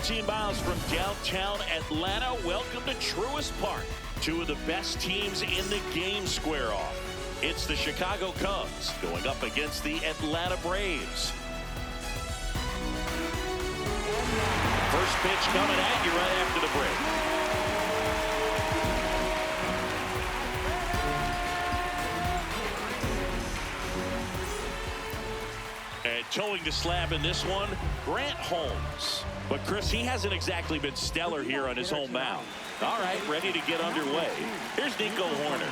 15 miles from downtown Atlanta, welcome to Truist Park. Two of the best teams in the game square off. It's the Chicago Cubs going up against the Atlanta Braves. First pitch coming at you right after the break. And towing the slab in this one, Grant Holmes. But Chris, he hasn't exactly been stellar here on his home mound. All right, ready to get underway. Here's Nico Horner.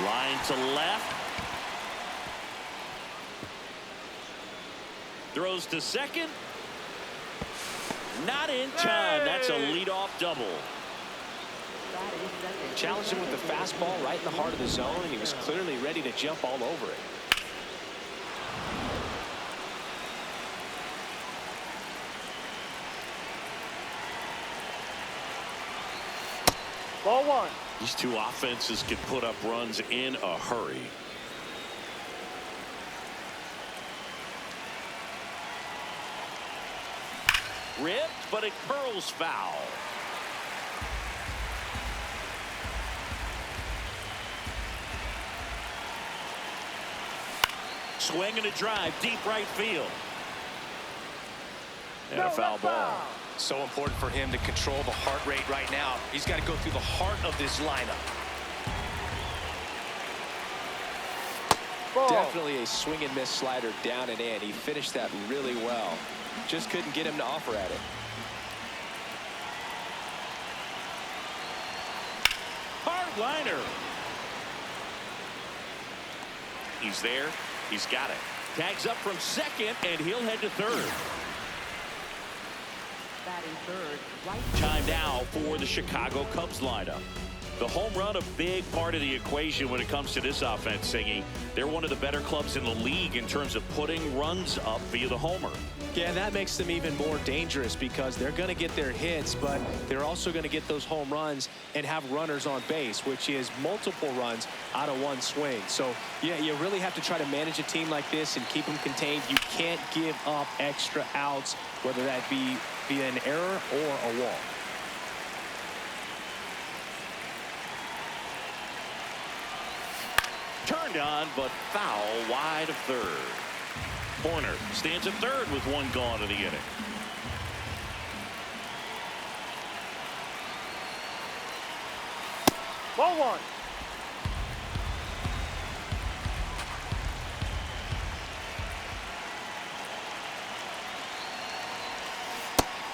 Line to left. Throws to second. Not in time. That's a leadoff double. Challenged him with the fastball right in the heart of the zone, and he was clearly ready to jump all over it. Ball one. These two offenses can put up runs in a hurry. Ripped, but it curls foul. Swing and a drive, deep right field. And a foul ball. So important for him to control the heart rate right now. He's got to go through the heart of this lineup. Ball. Definitely a swing and miss slider down and in. He finished that really well. Just couldn't get him to offer at it. Hard liner. He's there. He's got it. Tags up from second, and he'll head to third. Batting third, right. Time now for the Chicago Cubs lineup. The home run, a big part of the equation when it comes to this offense, Singy. They're one of the better clubs in the league in terms of putting runs up via the homer. Yeah, that makes them even more dangerous because they're going to get their hits, but they're also going to get those home runs and have runners on base, which is multiple runs out of one swing. So, yeah, you really have to try to manage a team like this and keep them contained. You can't give up extra outs, whether that be via an error or a walk. Turned on, but foul wide of third. Horner stands at third with one gone in the inning. Ball one.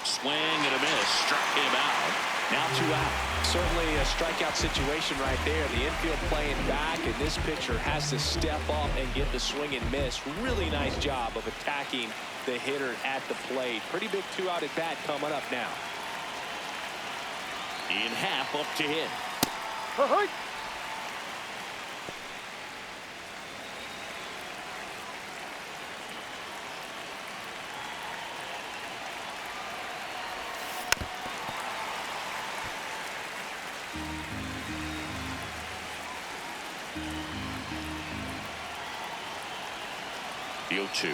Swing and a miss. Struck him out. Now 2 out. Certainly a strikeout situation right there. The infield playing back, and this pitcher has to step up and get the swing and miss. Really nice job of attacking the hitter at the plate. Pretty big 2-out at bat coming up now. In half up to hit. Hey. The 0-2.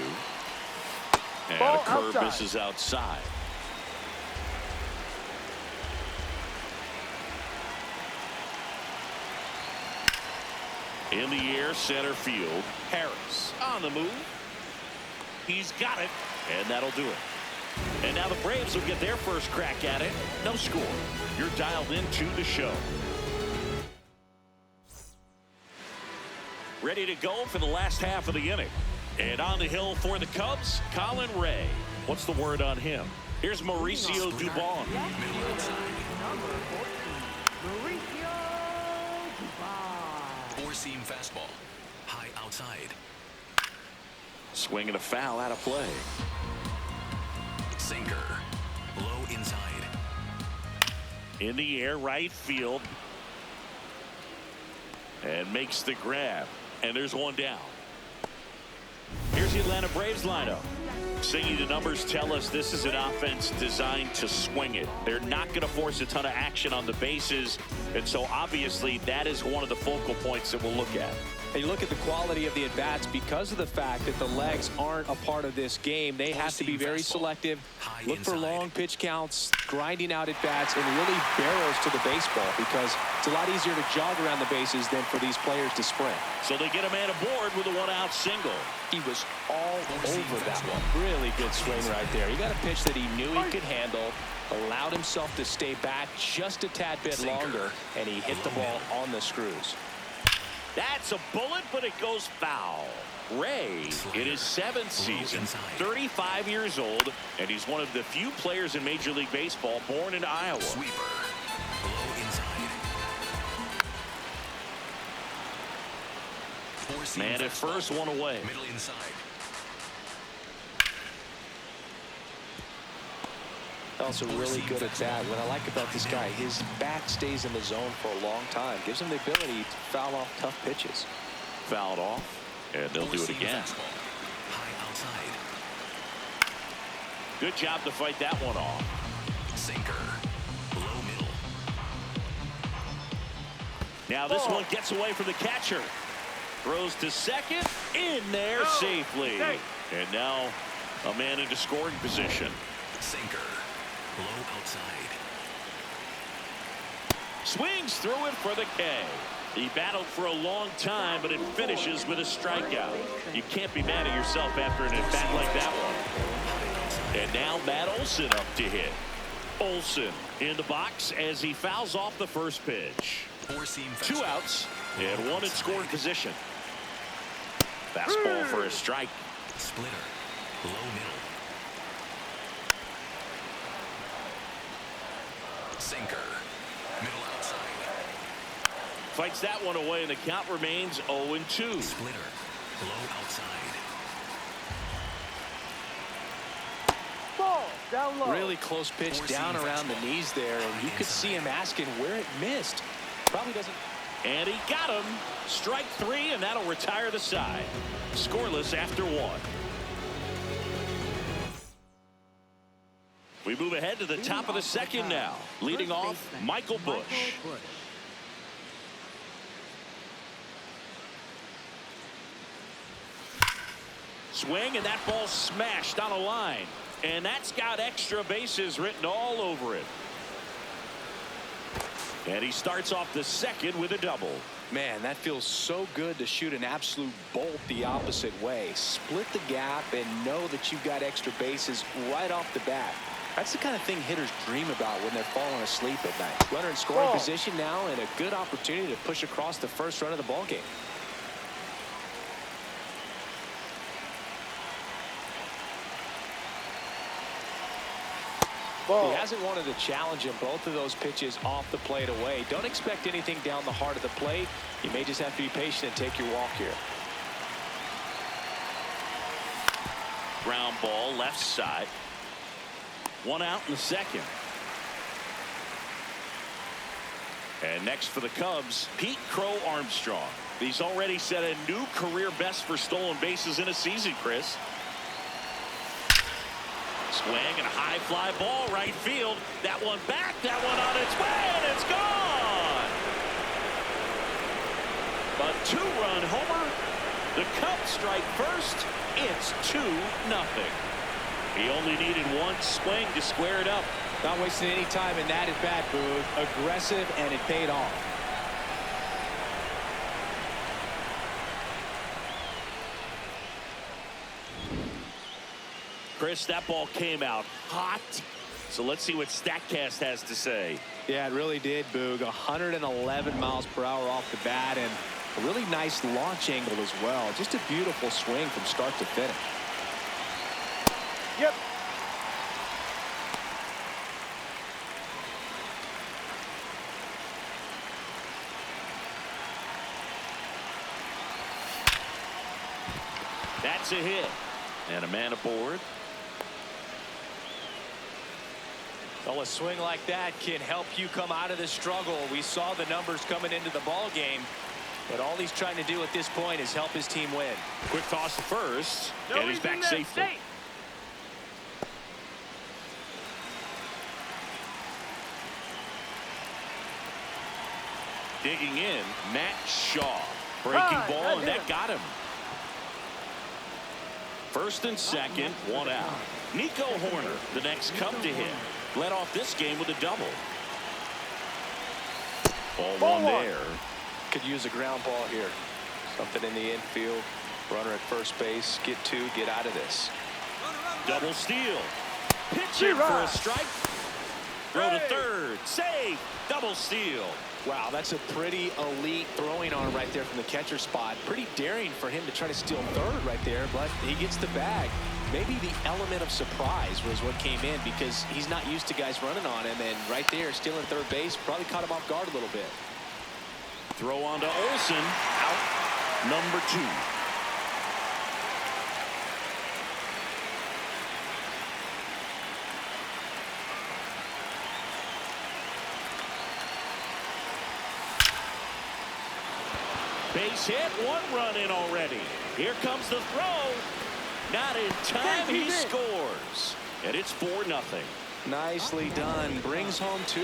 And Ball a curve outside. misses outside. In the air, center field. Harris on the move. He's got it, and that'll do it. And now the Braves will get their first crack at it. No score. You're dialed into the show. Ready to go for the last half of the inning. And on the hill for the Cubs, Colin Ray. What's the word on him? Here's Mauricio Dubon. Number 14, Mauricio Dubon. Four-seam fastball. High outside. Swing and a foul out of play. Sinker. Low inside. In the air, right field. And makes the grab. And there's one down. Here's the Atlanta Braves lineup. Singy, the numbers tell us this is an offense designed to swing it. They're not going to force a ton of action on the bases. And so obviously that is one of the focal points that we'll look at. And you look at the quality of the at-bats because of the fact that the legs aren't a part of this game. They have to be very selective, look for long pitch counts, grinding out at-bats, and really barrels to the baseball because it's a lot easier to jog around the bases than for these players to sprint. So they get a man aboard with a one-out single. He was all over that one. Really good swing right there. He got a pitch that he knew he could handle, allowed himself to stay back just a tad bit longer, and he hit the ball on the screws. That's a bullet, but it goes foul. Ray, in his 7th season, 35 years old, and he's one of the few players in Major League Baseball born in Iowa. Sweeper. Low inside. Man at first, one away. Middle inside. Also really good at that. What I like about this guy, his bat stays in the zone for a long time. Gives him the ability to foul off tough pitches. Fouled off, and they'll do it again. High outside. Good job to fight that one off. Sinker. Low middle. Now this one gets away from the catcher. Throws to second. In there safely. And now a man into scoring position. Sinker. Low outside. Swings through it for the K. He battled for a long time, but it finishes with a strikeout. You can't be mad at yourself after an at-bat like that one. And now Matt Olson up to hit. Olson in the box as he fouls off the first pitch. 2 outs and 1 in scoring position. Fastball for a strike. Splitter. Low middle. Sinker. Middle outside. Fights that one away, and the count remains 0-2. Splitter. Low outside. Ball down low. Really close pitch down around the knees there, and you could see him asking where it missed. Probably doesn't. And he got him. Strike 3, and that'll retire the side. Scoreless after 1. We move ahead to the top of the second now. Leading off, Michael Bush. Swing, and that ball smashed on a line. And that's got extra bases written all over it. And he starts off the second with a double. Man, that feels so good to shoot an absolute bolt the opposite way. Split the gap and know that you've got extra bases right off the bat. That's the kind of thing hitters dream about when they're falling asleep at night. Runner in scoring position now, and a good opportunity to push across the first run of the ball game. He hasn't wanted to challenge him both of those pitches off the plate away. Don't expect anything down the heart of the plate. You may just have to be patient and take your walk here. Ground ball left side. 1 out in the second. And next for the Cubs, Pete Crow Armstrong. He's already set a new career best for stolen bases in a season, Chris. Swing and a high fly ball right field. That one back, that one on its way, and it's gone. A 2-run homer. The Cubs strike first. It's 2-0. He only needed 1 swing to square it up. Not wasting any time in that at bat, Boog. Aggressive, and it paid off. Chris, that ball came out hot. So let's see what StatCast has to say. Yeah, it really did, Boog. 111 miles per hour off the bat, and a really nice launch angle as well. Just a beautiful swing from start to finish. Yep. That's a hit. And a man aboard. Well, a swing like that can help you come out of the struggle. We saw the numbers coming into the ball game, but all he's trying to do at this point is help his team win. Quick toss to first, and he's back safely. Digging in, Matt Shaw. Breaking ball, and that got him. First and second, one out. Nico Horner, the next Cub to hit. Led off this game with a double. Ball one there. Could use a ground ball here. Something in the infield. Runner at first base. Get two. Get out of this. Double steal. Pitching for a strike. Throw to third. Save. Double steal. Wow, that's a pretty elite throwing arm right there from the catcher spot. Pretty daring for him to try to steal third right there, but he gets the bag. Maybe the element of surprise was what came in because he's not used to guys running on him, and right there, stealing third base probably caught him off guard a little bit. Throw on to Olsen. Out. Number 2. Base hit, 1 run in already. Here comes the throw. Not in time, he scores. And it's 4-0. Nicely done. Brings home 2.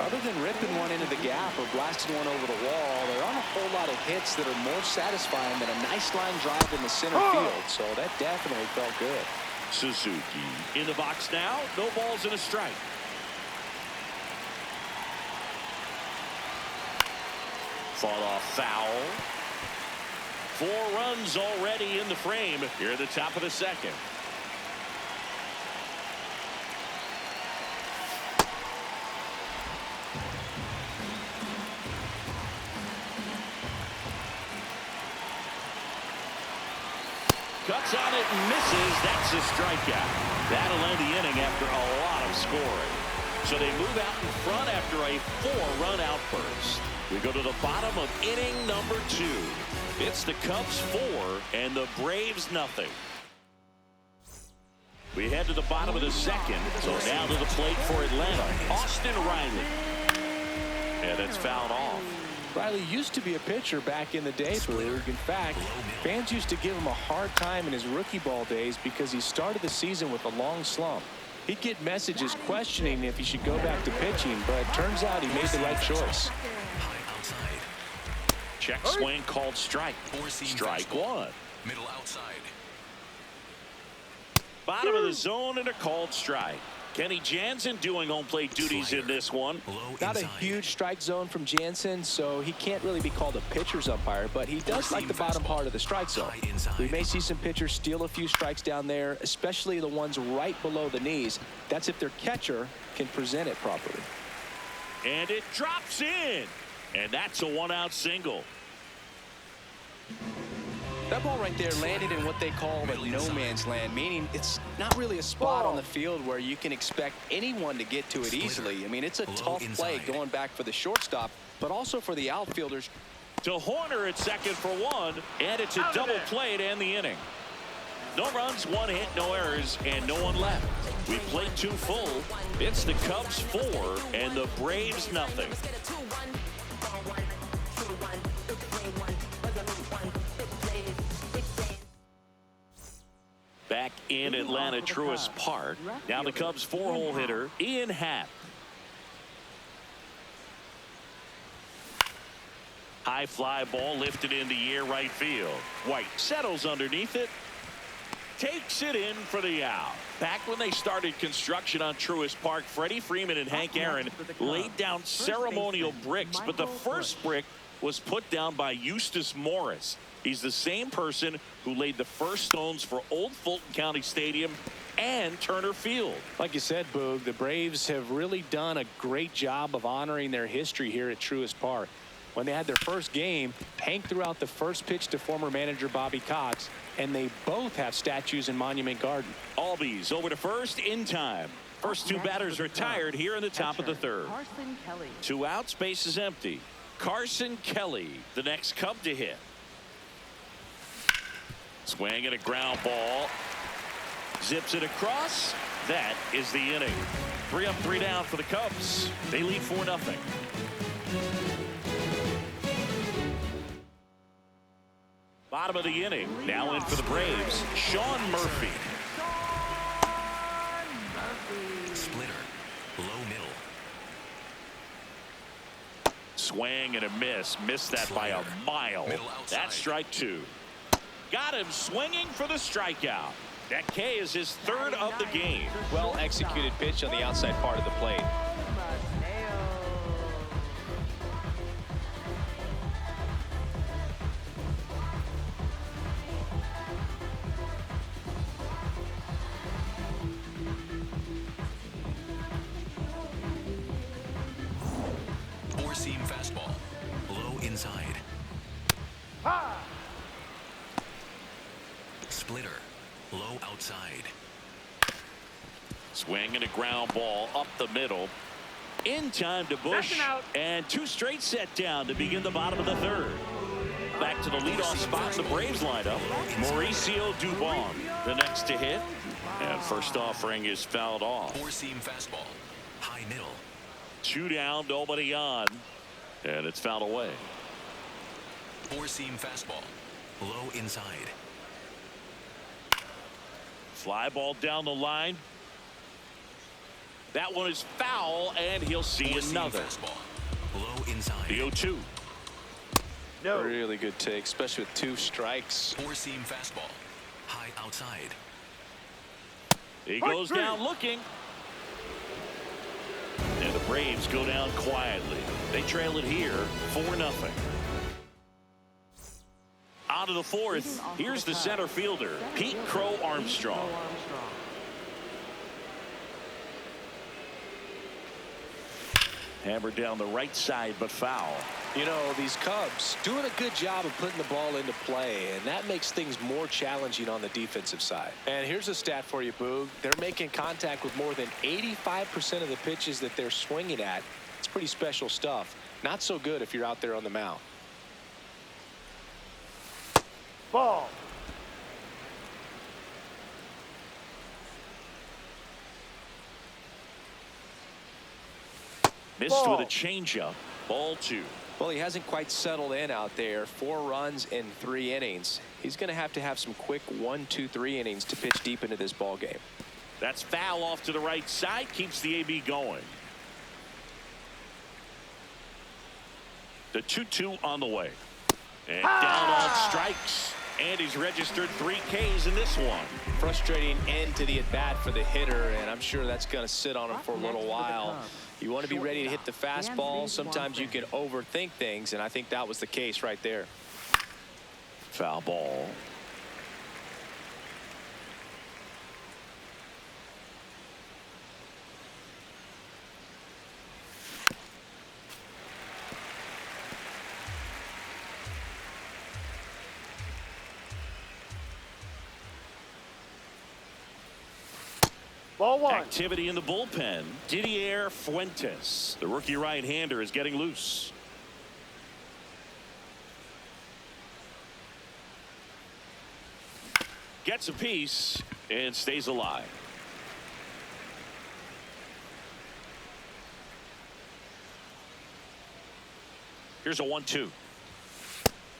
Other than ripping one into the gap or blasting one over the wall, there aren't a whole lot of hits that are more satisfying than a nice line drive in the center field. So that definitely felt good. Suzuki in the box now. No balls and a strike. Fought off foul. 4 runs already in the frame here at the top of the second. Cuts on it and misses. That's a strikeout. That'll end the inning after a lot of scoring. So they move out in front after a 4-run outburst. We go to the bottom of inning number 2. It's the Cubs 4 and the Braves nothing. We head to the bottom of the second. So now to the plate for Atlanta, Austin Riley. And it's fouled off. Riley used to be a pitcher back in the day, Boog. In fact, fans used to give him a hard time in his rookie ball days because he started the season with a long slump. He'd get messages questioning if he should go back to pitching, but it turns out he made the right choice. Check swing called strike. Strike 1. Middle outside. Bottom of the zone and a called strike. Kenny Jansen doing home plate duties in this one. Not a huge strike zone from Jansen, so he can't really be called a pitcher's umpire, but he does like the bottom part of the strike zone. We may see some pitchers steal a few strikes down there, especially the ones right below the knees. That's if their catcher can present it properly. And it drops in. And that's a 1-out single. That ball right there landed in what they call a no man's land, meaning it's not really a spot on the field where you can expect anyone to get to it easily. I mean, it's a tough play going back for the shortstop, but also for the outfielders. To Horner at second for 1, and it's a double play to end the inning. No runs, 1 hit, no errors, and no one left. We played 2 full. It's the Cubs 4 and the Braves nothing. Back in Atlanta, Truist Park. Now the Cubs 4-hole hitter, Ian Happ. High fly ball lifted in the air right field. White settles underneath it. Takes it in for the out. Back when they started construction on Truist Park, Freddie Freeman and Hank Aaron laid down ceremonial bricks, but the first brick was put down by Eustace Morris. He's the same person who laid the first stones for Old Fulton County Stadium and Turner Field. Like you said, Boog, the Braves have really done a great job of honoring their history here at Truist Park. When they had their first game, Hank threw out the first pitch to former manager Bobby Cox, and they both have statues in Monument Garden. Albies over to first in time. First 2 batters retired here in the top of the 3rd. 2 outs, base is empty. Carson Kelly, the next Cub to hit. Swing and a ground ball. Zips it across. That is the inning. 3 up, 3 down for the Cubs. They lead 4-0. Bottom of the inning. Now in for the Braves, Sean Murphy. Splitter. Low middle. Swing swing and a miss. Missed that by a mile. That's strike two. Got him swinging for the strikeout. That K is his third of the game. Well executed pitch on the outside part of the plate. Four-seam fastball. Low inside. Splitter. Low outside. Swing and a ground ball up the middle. In time to Bush. And two straight set down to begin the bottom of the third. Back to the leadoff spot, the Braves lineup. Mauricio Dubon, the next to hit. And first offering is fouled off. Four-seam fastball. High middle. Two down, nobody on. And it's fouled away. Four-seam fastball. Low inside. Fly ball down the line. That one is foul, and he'll see another. Fastball. Low inside. The 0-2. No. Really good take, especially with two strikes. Four-seam fastball. High outside. He goes down looking. And the Braves go down quietly. They trail it here 4-0. Out of the fourth, here's the center fielder, Pete Crow Armstrong. Hammered down the right side, but foul. You know, these Cubs doing a good job of putting the ball into play, and that makes things more challenging on the defensive side. And here's a stat for you, Boog. They're making contact with more than 85% of the pitches that they're swinging at. It's pretty special stuff. Not so good if you're out there on the mound. Ball. Missed with a changeup. Ball two. Well, he hasn't quite settled in out there. 4 runs in 3 innings. He's going to have some quick 1, 2, 3 innings to pitch deep into this ball game. That's foul off to the right side. Keeps the AB going. The 2-2 on the way. And down on strikes. And he's registered 3 Ks in this one. Frustrating end to the at-bat for the hitter, and I'm sure that's going to sit on him for a little while. You want to be ready to hit the fastball. Sometimes you can overthink things, and I think that was the case right there. Foul ball. Ball one. Activity in the bullpen. Didier Fuentes, the rookie right-hander, is getting loose. Gets a piece and stays alive. Here's a 1-2.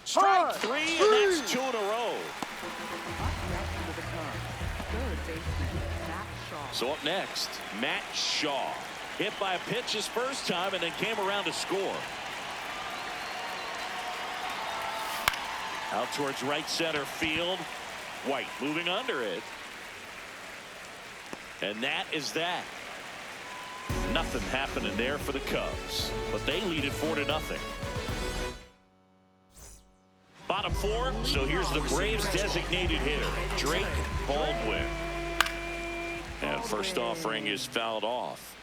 Strike 3, and that's 2 in a row. So up next, Matt Shaw. Hit by a pitch his first time and then came around to score. Out towards right center field. White moving under it. And that is that. Nothing happening there for the Cubs, but they lead it 4-0. Bottom 4, so here's the Braves designated hitter, Drake Baldwin. And first offering is fouled off.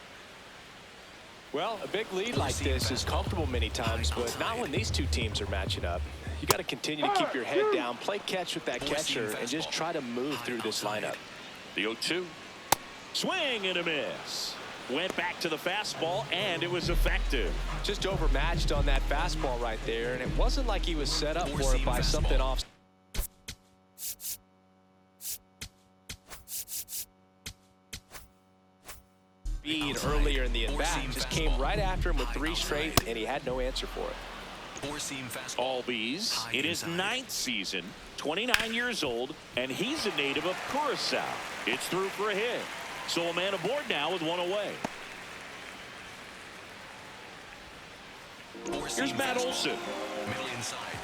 Well, a big lead like this is comfortable many times, but not when these two teams are matching up. You got to continue to keep your head down, play catch with that catcher, and just try to move through this lineup. The 0-2. Swing and a miss. Went back to the fastball, and it was effective. Just overmatched on that fastball right there, and it wasn't like he was set up for it by something off. Speed earlier in the at-bat, just came right after him with 3 straight, and he had no answer for it. Albies in his 9th season, 29 years old, and he's a native of Curacao. It's through for a hit. So a man aboard now with 1 away. Here's Matt Olson. Middle inside.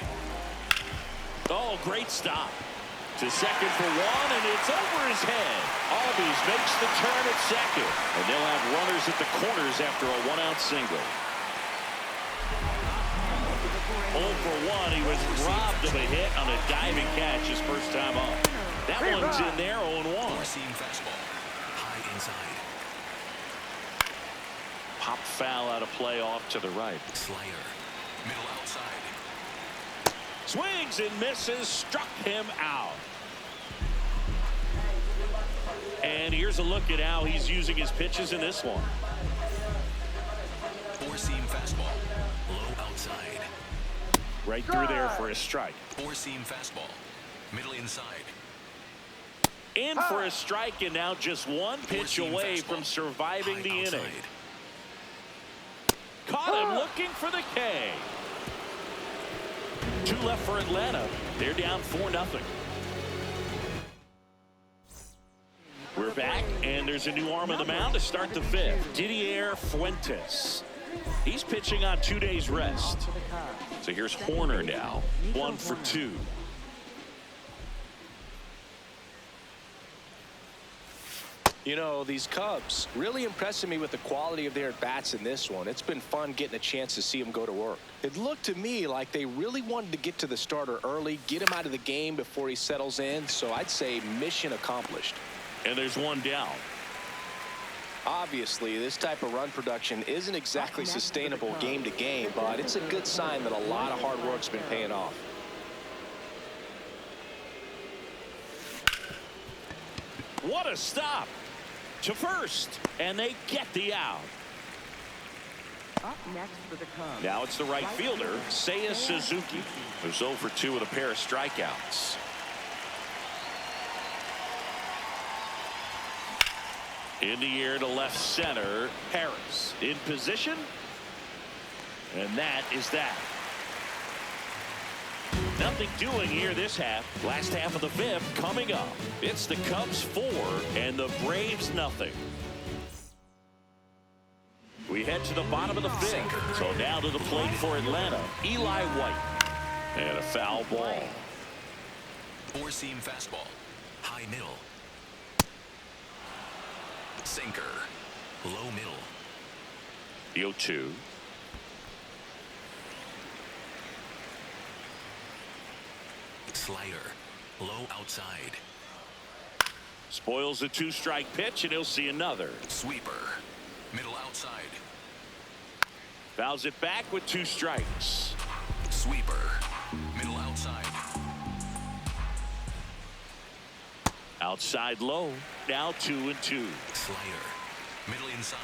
Oh, great stop. To second for one, and it's over his head. Albies makes the turn at second. And they'll have runners at the corners after a one-out single. 0 for 1. He was robbed of a hit on a diving catch his first time up. That one's in there, 0-1. Four-seam fastball. High inside. Pop foul out of play off to the right. Slider. Middle outside. Swings and misses, struck him out. And here's a look at how he's using his pitches in this one. Four-seam fastball. Low outside. Right through there for a strike. Four-seam fastball. Middle inside. In for a strike, and now just one pitch Four-seam away fastball. from surviving High the outside. inning. Caught him looking for the K. 2 left for Atlanta. They're down 4-0. We're back, and there's a new arm on the mound to start the 5th. Didier Fuentes. He's pitching on 2 days rest. So here's Horner now. 1 for 2. You know, these Cubs really impressing me with the quality of their at-bats in this one. It's been fun getting a chance to see them go to work. It looked to me like they really wanted to get to the starter early, get him out of the game before he settles in. So I'd say mission accomplished. And there's one down. Obviously, this type of run production isn't exactly sustainable game to game, but it's a good sign that a lot of hard work's been paying off. What a stop to first, and they get the out. Up next for the Cubs. Now it's the right fielder, Seiya Suzuki, who's 0 for 2 with a pair of strikeouts. In the air to left center, Harris in position, and that is that. Nothing doing here this half. Last half of the 5th coming up. It's the Cubs 4 and the Braves nothing. We head to the bottom of the 5th. So now to the plate for Atlanta, Eli White. And a foul ball. Four-seam fastball. High middle. Sinker. Low middle. The 0-2. Slider. Low outside. Spoils a 2-strike pitch, and he'll see another. Sweeper. Middle outside. Fouls it back with 2 strikes. Sweeper. Middle outside. Outside low. Now 2-2. Slider. Middle inside.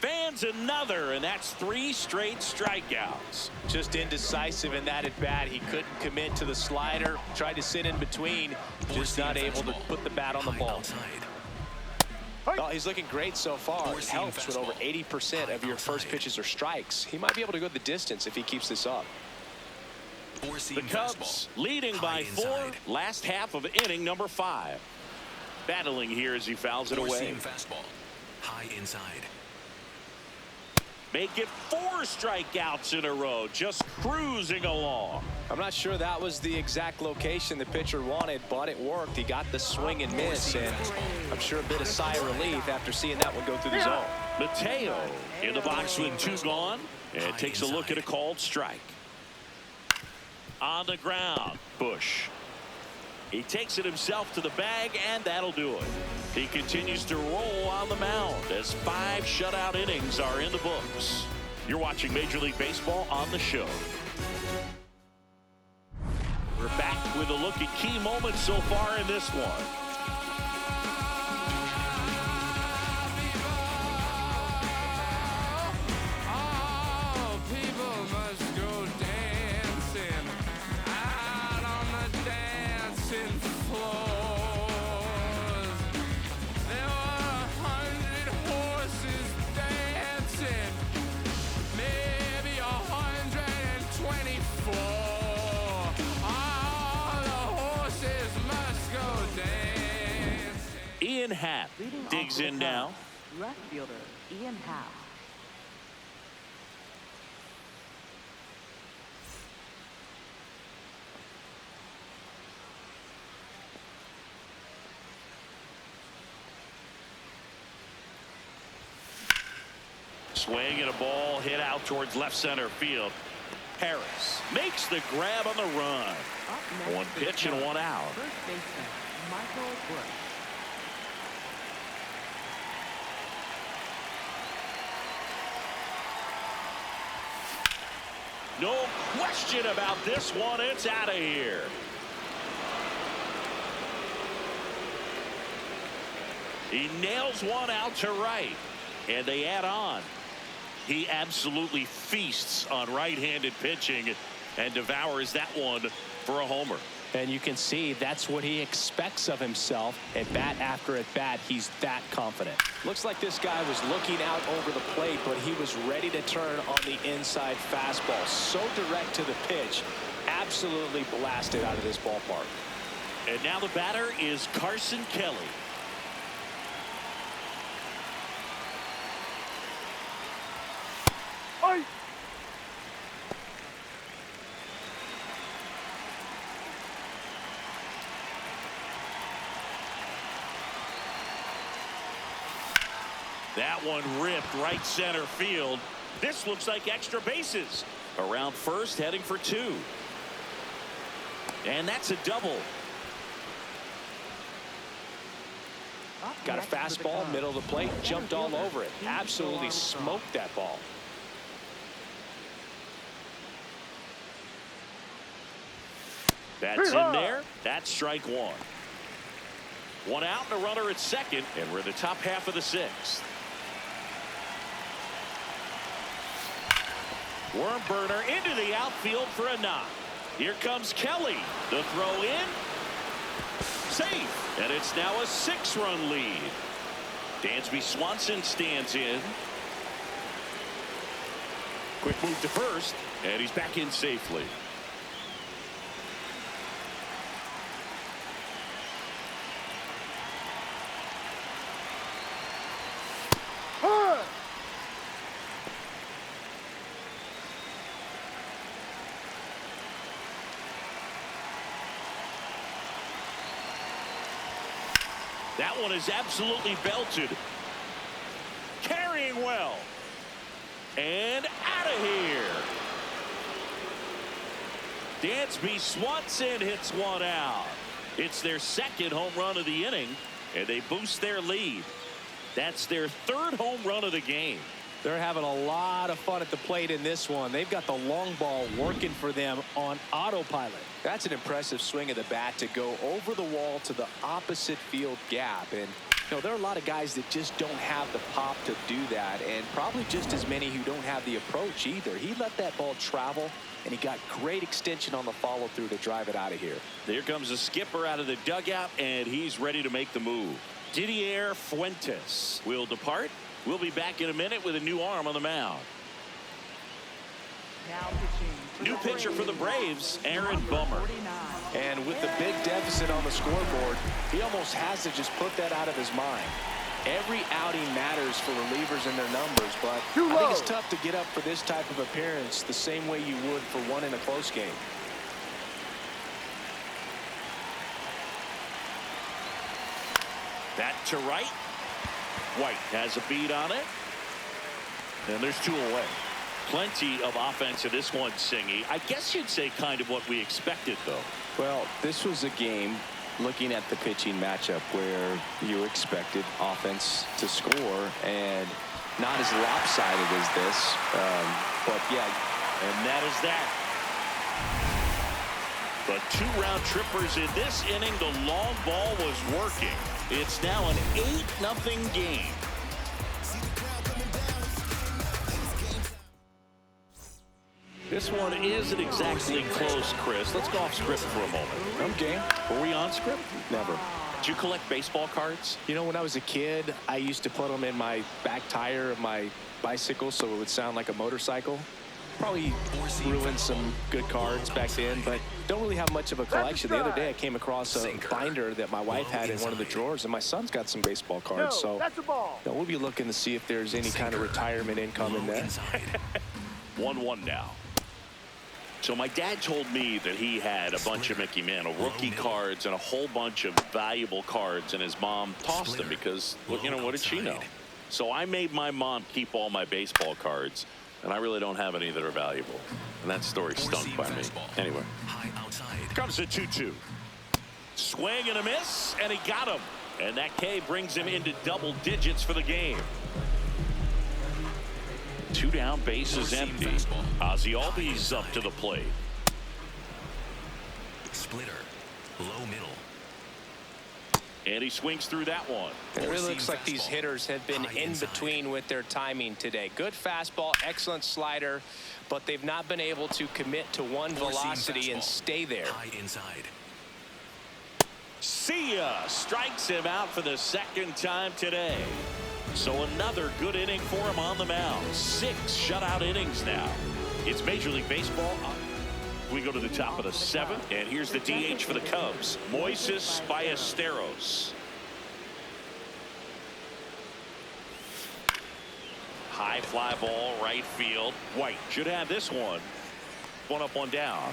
Fans another, and that's 3 straight strikeouts. Just indecisive in that at bat. He couldn't commit to the slider. Tried to sit in between. Just not able to put the bat on the ball. Outside. Oh, he's looking great so far. It helps when over 80% of your first pitches are strikes. He might be able to go the distance if he keeps this up. The Cubs leading by 4. Last half of inning number 5. Battling here as he fouls it away. Four-seam fastball. High inside. Make it 4 strikeouts in a row, just cruising along. I'm not sure that was the exact location the pitcher wanted, but it worked. He got the swing and miss, and I'm sure a bit of sigh of relief after seeing that one go through the zone. Mateo in the box with 2 gone, and takes a look at a called strike. On the ground, Bush. He takes it himself to the bag, and that'll do it. He continues to roll on the mound as 5 shutout innings are in the books. You're watching Major League Baseball on the show. We're back with a look at key moments so far in this one. Ian Happ digs in now. Left fielder Ian Happ. swing and a ball hit out towards left center field. Harris makes the grab on the run. Up next One for the pitch and Cubs, one out. First baseman, Michael Bush. No question about this one. It's out of here. He nails one out to right. And they add on. He absolutely feasts on right-handed pitching and devours that one for a homer. And you can see that's what he expects of himself. At bat after at bat, he's that confident. Looks like this guy was looking out over the plate, but he was ready to turn on the inside fastball. So direct to the pitch. Absolutely blasted out of this ballpark. And now the batter is Carson Kelly. Oi! That one ripped right center field. This looks like extra bases. Around first, heading for two. And that's a double. Up Got a next for the fastball, Cubs, middle of the plate, center jumped all fielder, over it. Pete Absolutely Alonso. smoked that ball. That's in there. That's strike one. One out and a runner at second, and we're in the top half of the sixth. Worm burner into the outfield for a knock. Here comes Kelly. The throw in. Safe. And it's now a 6-run lead. Dansby Swanson stands in. Quick move to first, and he's back in safely. Huh! That one is absolutely belted. Carrying well. And out of here. Dansby Swanson hits one out. It's their second home run of the inning, and they boost their lead. That's their third home run of the game. They're having a lot of fun at the plate in this one. They've got the long ball working for them on autopilot. That's an impressive swing of the bat to go over the wall to the opposite field gap. And you know, there are a lot of guys that just don't have the pop to do that, and probably just as many who don't have the approach either. He let that ball travel, and he got great extension on the follow through to drive it out of here. There comes the skipper out of the dugout, and he's ready to make the move. Didier Fuentes will depart. We'll be back in a minute with a new arm on the mound. Now pitching for New the pitcher for the Braves, Aaron Bummer. 49. And with the big deficit on the scoreboard, he almost has to just put that out of his mind. Every outing matters for relievers and their numbers, but I think it's tough to get up for this type of appearance the same way you would for one in a close game. That to right. White has a beat on it. And there's two away. Plenty of offense in this one, Singy. I guess you'd say kind of what we expected, though. Well, this was a game, looking at the pitching matchup, where you expected offense to score, and not as lopsided as this. But yeah. And that is that. But 2 round trippers in this inning. The long ball was working. It's now an 8-0 game. This one isn't exactly close, Chris. Let's go off script for a moment. I'm game. Were we on script? Never. Did you collect baseball cards? You know, when I was a kid, I used to put them in my back tire of my bicycle so it would sound like a motorcycle. Probably ruined some good cards back then, but don't really have much of a collection. The other day I came across a binder that my wife had in one of the drawers, and my son's got some baseball cards. No, so that's a ball. you know, we'll be looking to see if there's any kind of retirement income in there. 1-1 now. So my dad told me that he had a bunch of Mickey Mantle rookie cards and a whole bunch of valuable cards, and his mom tossed them because, well, you know, what did she know? So I made my mom keep all my baseball cards, and I really don't have any that are valuable. And that story stunk by me. Anyway, High outside. comes the 2-2. Swing and a miss, and he got him. And that K brings him into double digits for the game. 2 down, bases empty. Ozzie Albies up to the plate. Splitter. Low middle. And he swings through that one. It really looks like these hitters have been in between with their timing today. Good fastball, excellent slider, but they've not been able to commit to one velocity and stay there. High inside. See ya! Strikes him out for the second time today. So another good inning for him on the mound. 6 shutout innings now. It's Major League Baseball. We go to the top of the 7th, and here's the DH for the Cubs, Moises Ballesteros. High fly ball, right field. White should have this one. 1 up, 1 down.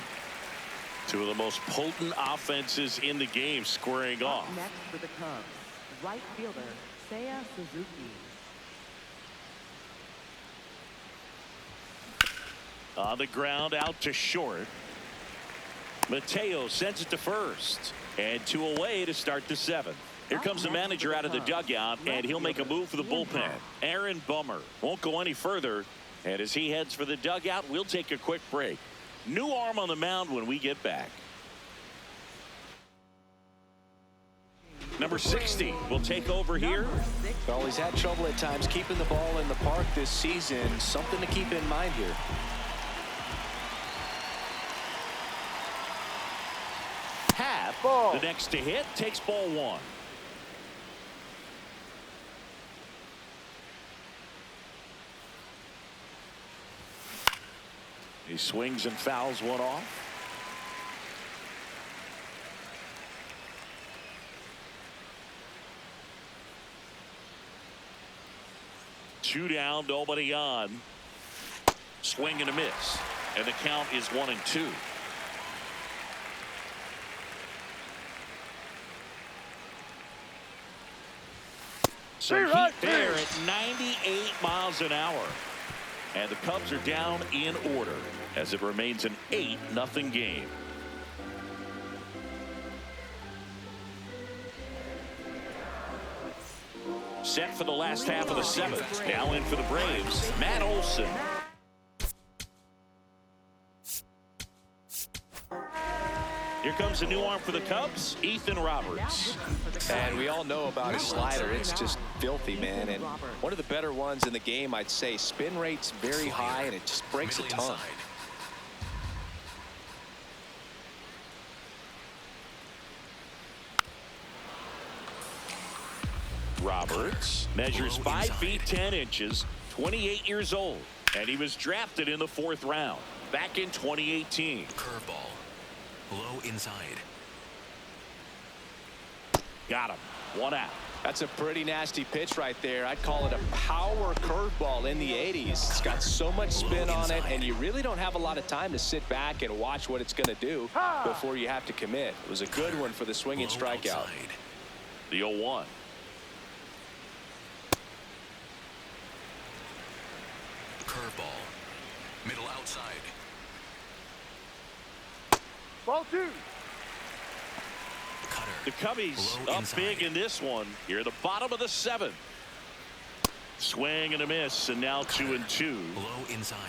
2 of the most potent offenses in the game squaring off. Next for the Cubs, right fielder Seiya Suzuki. On the ground, out to short. Mateo sends it to first. And 2 away to start the 7th. Here comes the manager out of the dugout, and he'll make a move for the bullpen. Aaron Bummer won't go any further. And as he heads for the dugout, we'll take a quick break. New arm on the mound when we get back. Number 60 will take over here. Well, he's had trouble at times keeping the ball in the park this season. Something to keep in mind here. Half, the next to hit, takes ball 1. He swings and fouls one off. Two down, nobody on. Swing and a miss. And the count is 1-2. So heat there at 98 miles an hour. And the Cubs are down in order as it remains an 8-0 game. Set for the last half of the 7th. Now in for the Braves, Matt Olson. Here comes a new arm for the Cubs, Ethan Roberts. And we all know about his slider. It's just filthy, man. And one of the better ones in the game, I'd say. Spin rate's very high, and it just breaks a ton. Roberts measures 5 feet 10 inches, 28 years old, and he was drafted in the 4th round back in 2018. Curveball. Low inside. Got him. 1 out. That's a pretty nasty pitch right there. I'd call it a power curveball in the 80s. It's got so much spin on it, and you really don't have a lot of time to sit back and watch what it's going to do before you have to commit. It was a good one for the swinging strikeout. The 0-1. Curveball. Middle outside. Ball 2. Cutter. The Cubbies Low up inside. big in this one. Here at the bottom of the 7th. Swing and a miss, and now 2-2. Low inside.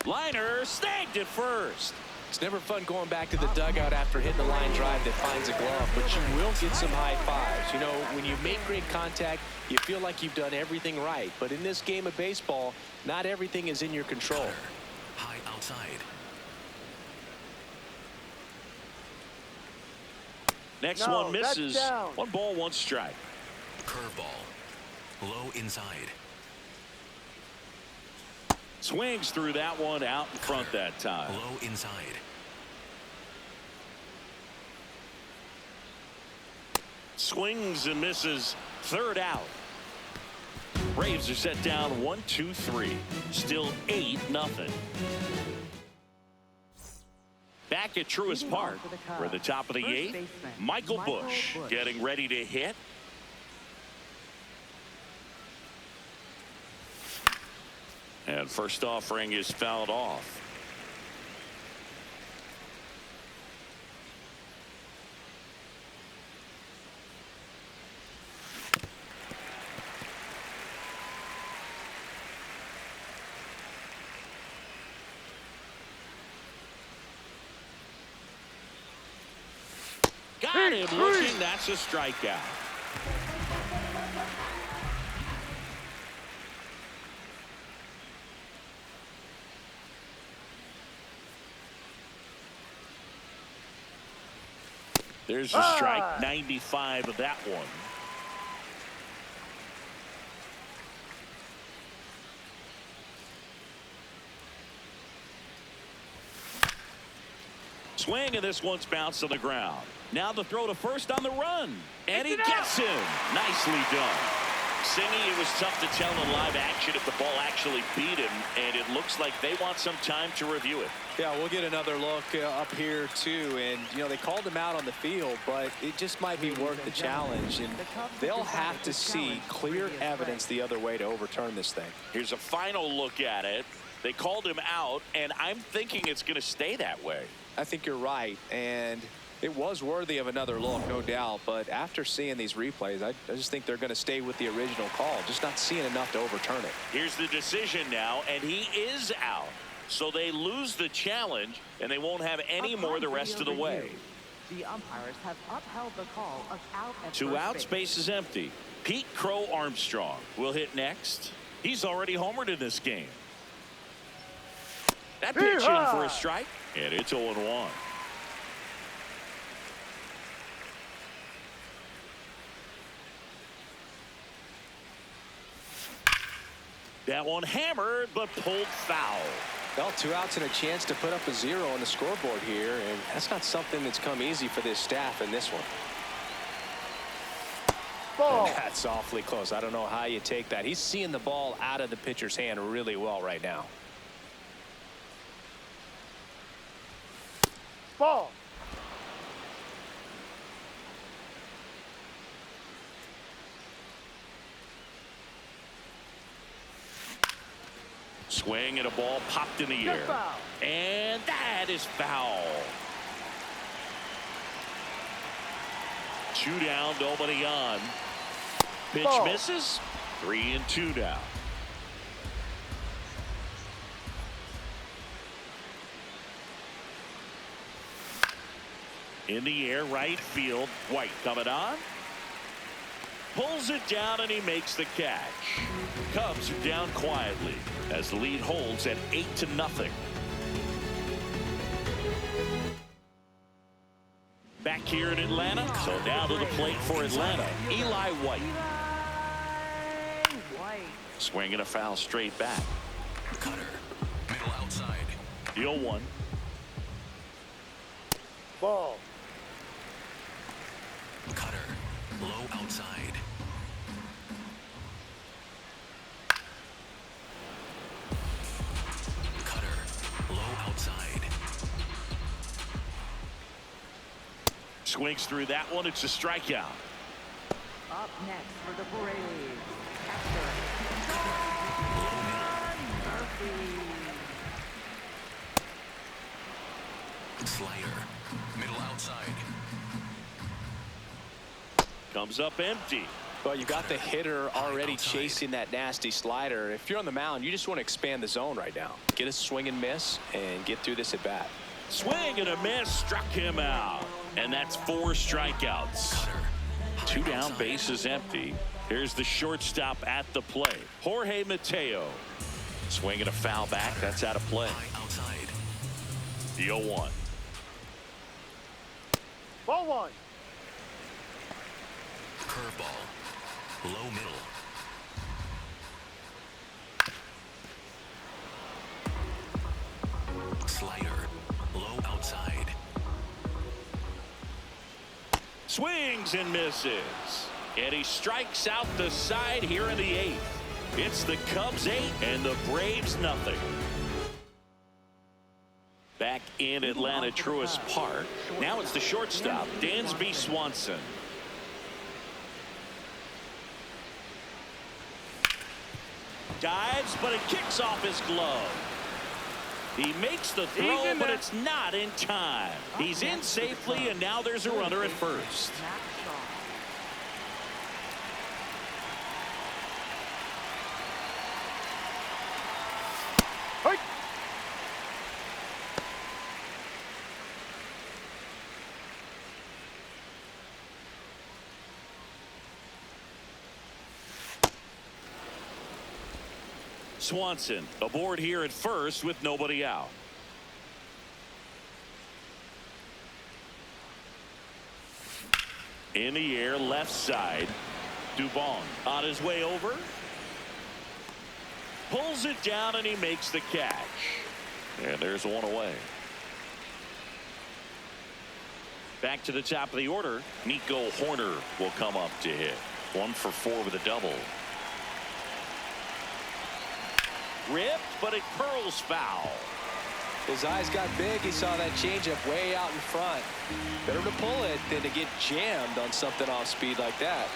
Liner snagged at first. It's never fun going back to the dugout after hitting a line drive that finds a glove, but you will get some high fives. You know, when you make great contact, you feel like you've done everything right. But in this game of baseball, not everything is in your control. Cutter. High outside. Next No, one that's misses. down. 1 ball, 1 strike. Curveball. Low inside. Swings through that one out in front that time. Low inside. Swings and misses. 3rd out. Braves are set down 1-2-3. Still 8-0. Back at Truist Leading Park, off for the we're at the Cubs, top of the first 8th. baseman, Michael Michael Busch Busch. getting ready to hit. And first offering is fouled off. Got him looking. That's a strikeout. There's a strike. 95 of that one. Swing, and this one's bounced on the ground. Now the throw to first on the run. And he gets him. Nicely done. Singy, it was tough to tell in live action if the ball actually beat him, and it looks like they want some time to review it. Yeah, we'll get another look up here too, and you know they called him out on the field, but it just might be worth the challenge, and they'll have to see clear evidence the other way to overturn this thing. Here's a final look at it. They called him out, and I'm thinking it's going to stay that way. I think you're right, and it was worthy of another look, no doubt, but after seeing these replays, I just think they're going to stay with the original call, just not seeing enough to overturn it. Here's the decision now, and he is out. So they lose the challenge, and they won't have any more the rest of the way. The umpires have upheld the call of out at Two first outs, base. base is empty. Pete Crow Armstrong will hit next. He's already homered in this game. That pitch in for a strike, and it's 0-1. That one hammered, but pulled foul. Well, 2 outs and a chance to put up a 0 on the scoreboard here, and that's not something that's come easy for this staff in this one. Ball. And that's awfully close. I don't know how you take that. He's seeing the ball out of the pitcher's hand really well right now. Ball. Swing, and a ball popped in the Good air. foul. And that is foul. 2 down, nobody on. Pitch Ball. misses. 3-2 now. In the air, right field. White coming on. Pulls it down, and he makes the catch. Cubs are down quietly as the lead holds at 8-0. Back here in Atlanta. So now to the plate for Atlanta. Eli White. White. Swinging a foul straight back. Cutter. Middle outside. The 0-1. Ball. Cutter. Low outside. Cutter. Low outside. Swings through that one. It's a strikeout. Up next for the Braves. Catcher. Murphy. Slider. Middle outside. Comes up empty. Well, you got the hitter already chasing that nasty slider. If you're on the mound, you just want to expand the zone right now. Get a swing and miss and get through this at bat. Swing and a miss. Struck him out. And that's 4 strikeouts. Cutter. 2 down, base is empty. Here's the shortstop at the plate. Jorge Mateo. Swinging a foul back. That's out of play. High outside. The 0-1. Ball 1. Curveball. Low middle. Slider. Low outside. Swings and misses. And he strikes out the side here in the 8th. It's the Cubs 8 and the Braves nothing. Back in Atlanta Truist Park. Now it's the shortstop, Dansby Swanson. Dives, but it kicks off his glove. He makes the throw, but it's not in time. He's in safely, and now there's a runner at first. Swanson aboard here at first with nobody out. In the air, left side. Dubon on his way over. Pulls it down, and he makes the catch. And there's one away. Back to the top of the order. Nico Horner will come up to hit. 1 for 4 with a double. Ripped, but it curls foul. His eyes got big. He saw that changeup way out in front. Better to pull it than to get jammed on something off speed like that.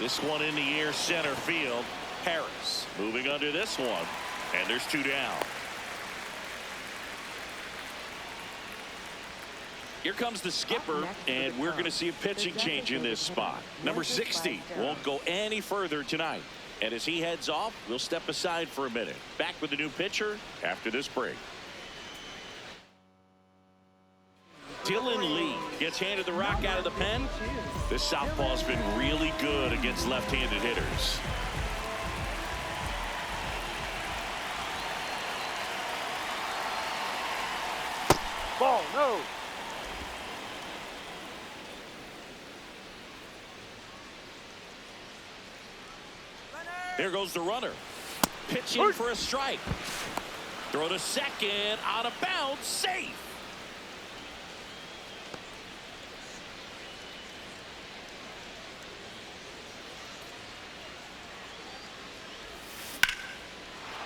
This one in the air, center field. Harris moving under this one, and there's 2 down. Here comes the skipper, and we're going to see a pitching change in this spot. Number 60 won't go any further tonight. And as he heads off, we'll step aside for a minute. Back with the new pitcher after this break. Dylan Lee gets handed the rock out of the pen. This southpaw's been really good against left-handed hitters. Ball, no. There goes the runner. Pitching for a strike. Throw to second. Out of bounds. Safe.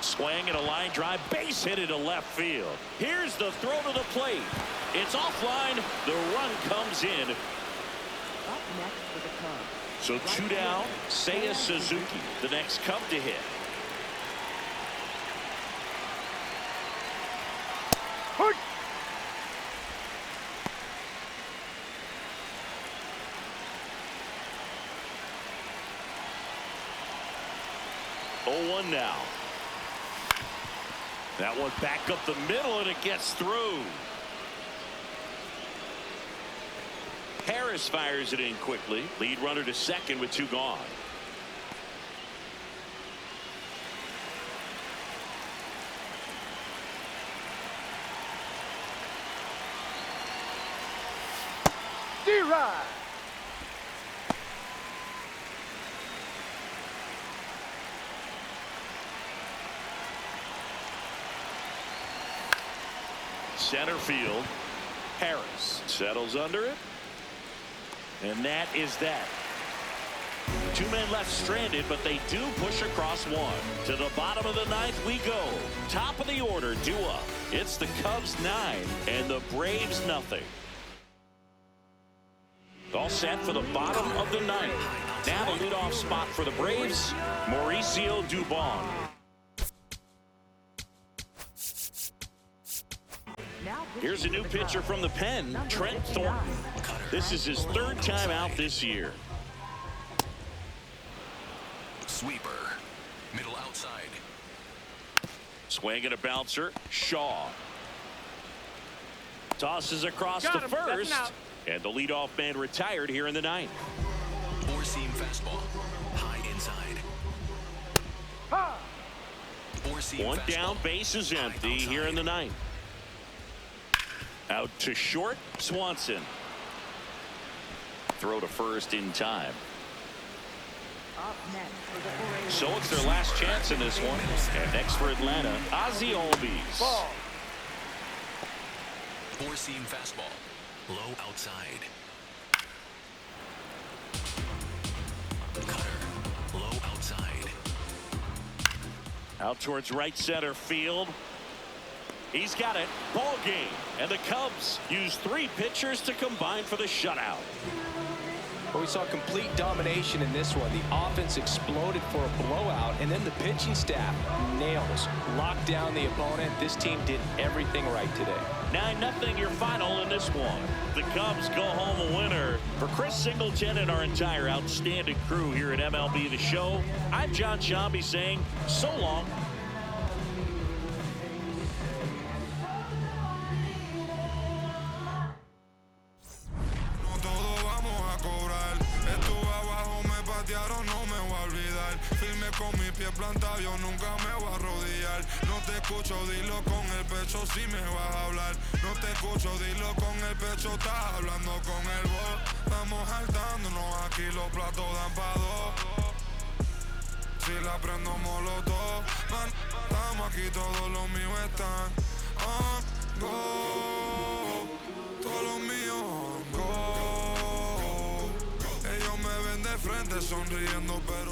Swing and a line drive. Base hit into left field. Here's the throw to the plate. It's offline. The run comes in. Up next for the Cubs. So 2 down. Seiya Suzuki, the next Cub to hit. Oh, 1 now. That one back up the middle, and it gets through. Harris fires it in quickly. Lead runner to second with 2 gone. D-Rod. Center field. Harris settles under it. And that is that. 2 men left stranded, but they do push across 1. To the bottom of the 9th we go. Top of the order, due up. It's the Cubs 9 and the Braves nothing. All set for the bottom of the 9th. Now the leadoff spot for the Braves, Mauricio Dubon. Here's a new pitcher from the pen, Trent Thornton. This is his 3rd time out this year. Sweeper. Middle outside. Swing and a bouncer. Shaw. Tosses across to first. And the leadoff man retired here in the 9th. 4-seam fastball. High inside. 4-seam 1 fastball. down, base is empty here in the 9th. Out to short, Swanson. Throw to first in time. Up next for the Braves. So it's their last chance in this one. And next for Atlanta, Ozzie Albies. Ball. 4-seam fastball. Low outside. Cutter. Low outside. Out towards right center field. He's got it. Ball game. And the Cubs use 3 pitchers to combine for the shutout. Well, we saw complete domination in this one. The offense exploded for a blowout, and then the pitching staff nails, locked down the opponent. This team did everything right today. 9-0 your final in this one. The Cubs go home a winner. For Chris Singleton and our entire outstanding crew here at MLB The Show, I'm John Shambi saying so long. No me voy a olvidar, firme con mi pie plantado, yo nunca me voy a arrodillar. No te escucho, dilo con el pecho si me vas a hablar. No te escucho, dilo con el pecho, estás hablando con el voz. Estamos saltándonos aquí, los platos dan pa' 2. Si la prendo molotov, man, estamos aquí, todos los míos están on go. Todos los míos on go. Ellos me ven de frente sonriendo, pero